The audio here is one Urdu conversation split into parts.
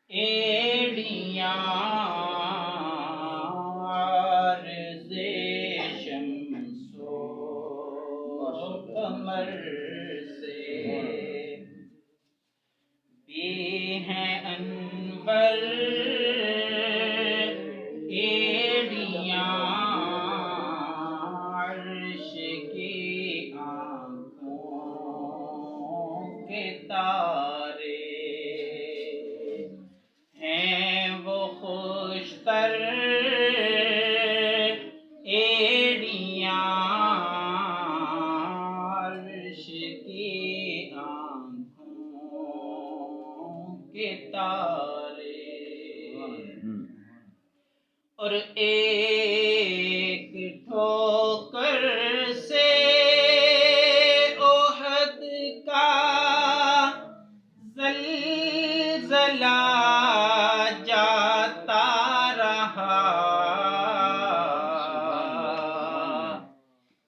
ایڑیاں عرض شمس و قمر سے بھی ہیں انور ایڑیاں عرش کی آنکھوں کے تارے ہیں وہ خوشتر ایڑیاں عرش کی آنکھوں کے تارے اور ایک ٹھوکر سے احد کا زلزلہ جاتا رہا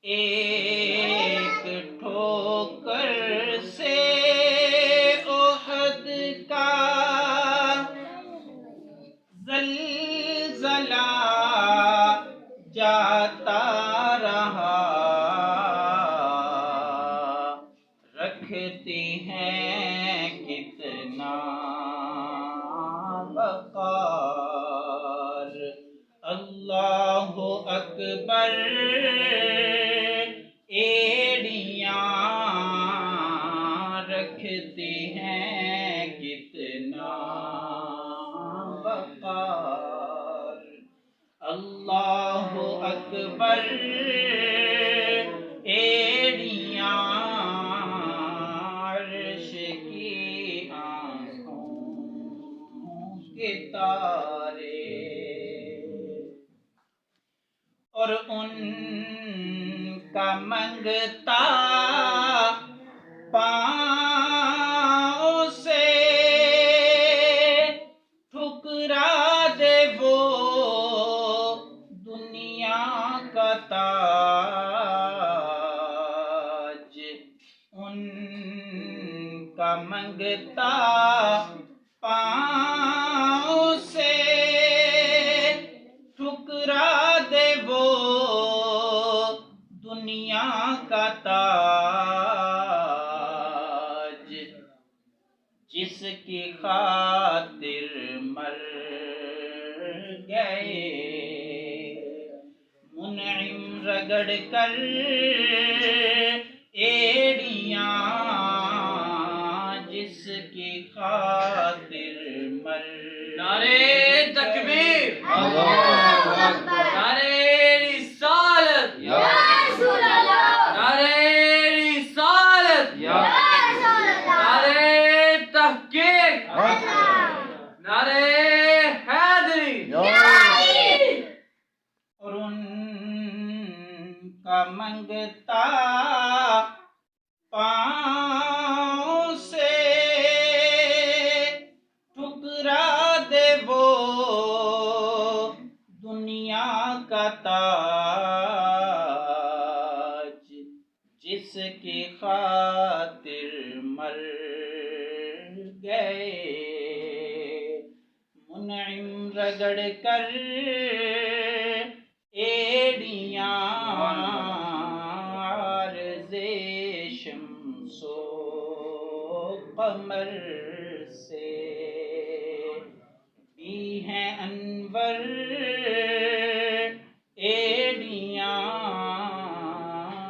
ایک ٹھوکر سے احد کا زلزلہ جاتا رہا رکھتی ہیں کتنا وقار اللہ اکبر ایڑیاں رکھتی ہیں کتنا وقار اللہ اکبر ایڑیاں عرش کی آنکھوں کے تارے اور ان کا منگتا پاؤں سے ٹھکرا دے وہ دنیا کا تاج ان کا منگتا پاؤں سے ٹھکرا دے وہ دنیا کا تاج جس کی خاطر مر گئے منعم رگڑ کر ایڑیاں جس کی خاطر مر نعرے تکبیر نعرے رسالت نعرے رسالت نعرے تحقیق نعرے حیدری اور ان کا منگتا پاؤں سے ٹھکرا دے وہ دنیا کا تاج جس کی خاطر مر گئے منعم رگڑ کر ایڑیاں عرض شمس و قمر سے بھی ہیں انور ایڑیاں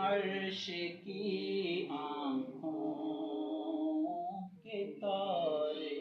عرش کی آنکھوں کے تارے